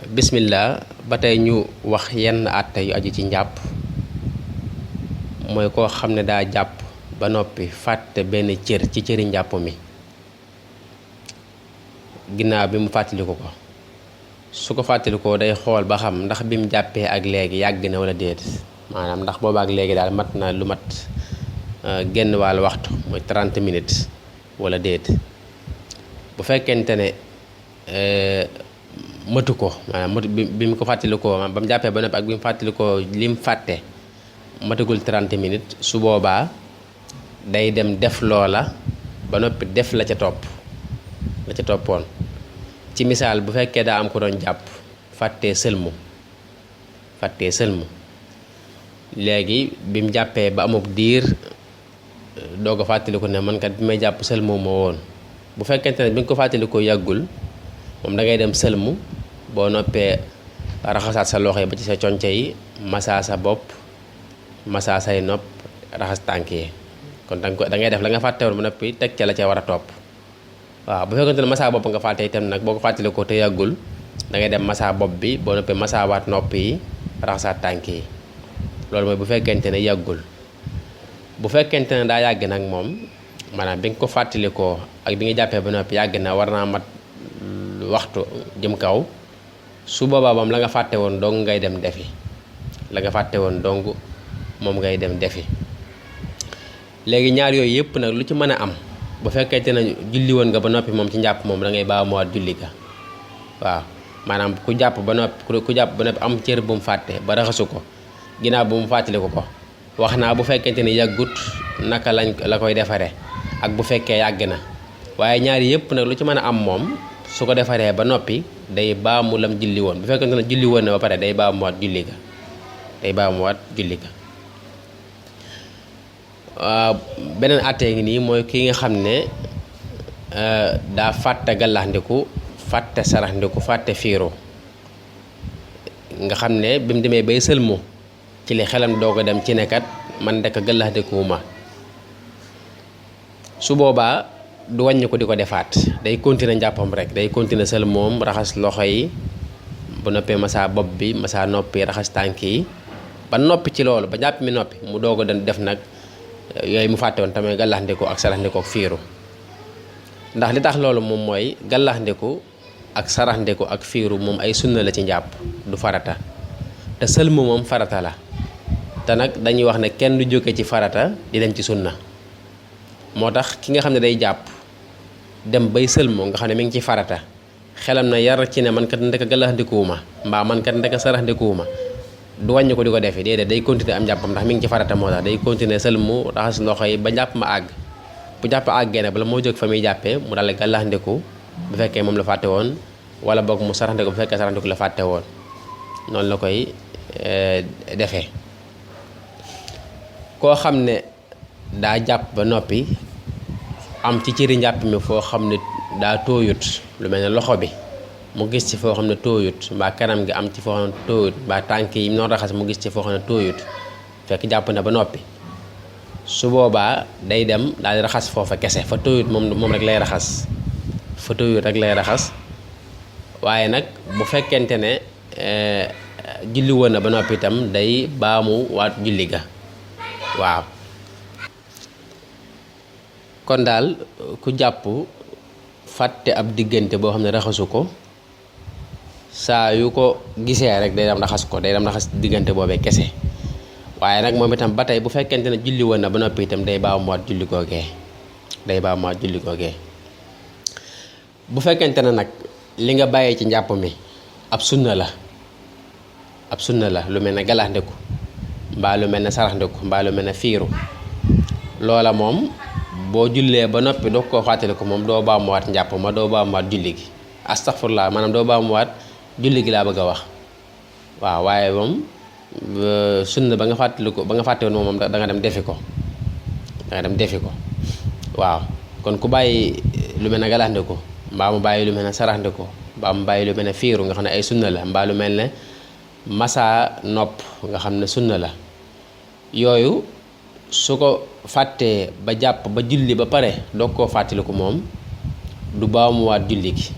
bismillah ba tey ñu wax yenn àtte yu aju ci njàpp mooy koo xam ne daa jàpp ba noppi fàtte benn cër ci cëri njàpp mi ginnaaw bi mu fàttaliku ko su ko fàttalikoo day xool ba xam ndax bi mu jàppee ak léegi yàgg na wala déet maanaam ndax booba ak léegi daal mat na lu mat genn wàll waxtu mooy 30 minutes wala déet bu fekkente ne matu ko maanaam matu bi mu ko fàttalikoo ba mu jàppee ba noppi ak bi mu fàttalikoo li mu fàtte matagul 30 minutes su boobaa day dem def loola ba noppi def la ca toppoon ci misaal bu fekkee daa am ko doon jàpp fàttee sëlmu léegi bi mu jàppee ba amub diir doog a fàttaliku ne man kat bi may jàpp sëlmu ma woon bu fekkente ne bi nga ko fàttalikoo yàggul moom da ngay dem sëlmu boo noppee raxasaat sa loxo yi ba ci sa conce yi masaa sa bopp masaa say nopp raxas tànk yi kon da ngay def la nga fàtte woon ba noppi teg ca la ca war a topp waaw bu fekkente ne masaa bopp nga fàtte itam nag boo ko fàttalikoo te yàggul da ngay dem masaa bopp bi boo noppee masaawaat nopp yi raxasaat tànk yi loolu mooy bu fekkente ne yàggul bu fekkente ne daa yàgg nag moom maanaam bi nga ko fàttalikoo ak bi nga jàppee ba noppi yàgg na war naa mat waxtu jëm kaw su boobaa moom la nga fàtte woon dong ngay dem defi moom ngay dem defi léegi ñaar yooyu yëpp nag lu ci mën a am bu fekkente ne julli woon nga ba noppi moom ci njàpp moom da ngay baamuwaat julli ga waaw maanaam ku jàpp ba noppi am cër bu mu fàtte ba raxasu ko ginnaaw bu mu fàttaliku ko wax naa bu fekkente ne yàggut naka la koy defare ak bu fekkee yàgg na waaye ñaari yëpp nag lu ci mën a am moom su ko defaree ba noppi day baamu lam julli woon bu fekkente ne julli woon na ba pare day baamuwaat julli ga beneen àttee ngi nii mooy ki nga xam ne daa fàtte gallaxndiku fàtte saraxndiku fàtte fiiru nga xam ne bi mu demee bay sëlmu ci li xelam doog a dem ci nekkat man ndekk gallaxndikuwuma su boobaa du wàññi ko di ko defaat day continuer njàppam rek day continuer sël moom raxas loxo yi bu noppee masaa bopp bi masaa noppi raxas tànk yi ba noppi ci loolu ba njàpp mi noppi mu doog a def nag yooyu mu fàtte woon tamit gallaxndiku ak saraxndiku ak fiiru ndax li tax loolu moom mooy gallaxndiku ak saraxndiku ak fiiru moom ay sunna la ci njàpp du farata te sëlmu moom farata la te nag dañuy wax ne kenn du jóge ci farata di dem ci sunna moo tax ki nga xam ne day jàpp dem bay sëlmu nga xam ne mi ngi ci farata xelam na yar ci ne man kat ndeka gallaxndikuwuma mbaa man kat ndeka saraxndikuwuma du wàññi ko di ko defee déedéet day continuer am njàppam ndax mi ngi ci farata moo tax day continuer sëlmu raxas loxo yi ba njàpp ma àgg bu jàpp àggee ne bala moo jóg fa muy jàppee mu daal gallaxndiku bu fekkee moom la fàtte woon wala boog mu saraxndiku bu fekkee saraxndiku la fàtte woon noonu la koy defee koo xam ne daa jàpp ba noppi am ci cëri njàpp mi foo xam ne daa tooyut lu mel ne loxo bi mu gis ci foo xam ne tooyut mbaa kanam gi am ci foo xam ne tooyut mbaa tànk yi noonu raxas mu gis ci foo xam ne tooyut fekk jàpp na ba noppi su boobaa day dem daal di raxas foofa kese fa tooyut moom rek lay raxas fa tooyut rek lay raxas waaye nag bu fekkente ne julli woon na ba noppi itam day baamu waat julli ga waaw kon daal ku jàpp fàtte ab diggante boo xam ne raxasu ko saa yu ko gisee rek day dem raxas diggante boobee kese waaye nag moom itam ba tey bu fekkente ne julli woon na ba noppi itam day baamuwaat julli googee bu fekkente ne nag li nga bàyyee ci njàpp mi ab sunna la lu mel ne galaxndiku mbaa lu mel ne saraxndiku mbaa lu mel ne fiiru loola moom boo jullee ba noppi doo koo fàttaliku moom doo baamuwaat njàpp ma doo baamuwaat julli gi astaghfirullah maanaam doo baamuwaat julli gi laa bëgg a wax waaw waaye moom sunna ba nga fàtte woon moom da nga dem defi ko waaw kon ku bàyyi lu mel ne galaxndiku mbaa mu bàyyi lu mel ne saraxndiku mbaa mu bàyyi lu mel ne fiiru nga xam ne ay sunna la mbaa lu mel ne masaa nopp nga xam ne sunna la yooyu su ko fàttee ba jàpp ba julli ba pare doog koo fàttaliku moom du baamuwaat julli gi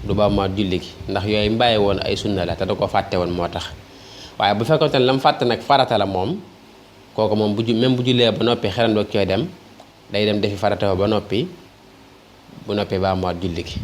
du baamuwaat julli gi ndax yooyu mbàyyi woon ay sunna la te da ko fàtte woon moo tax waaye bu fekkoon te ne la mu fàtte nag farata la moom kooku moom même bu jullee ba noppi xelam doog cooy dem day dem defi farata ba noppi bu noppee baamuwaat julli gi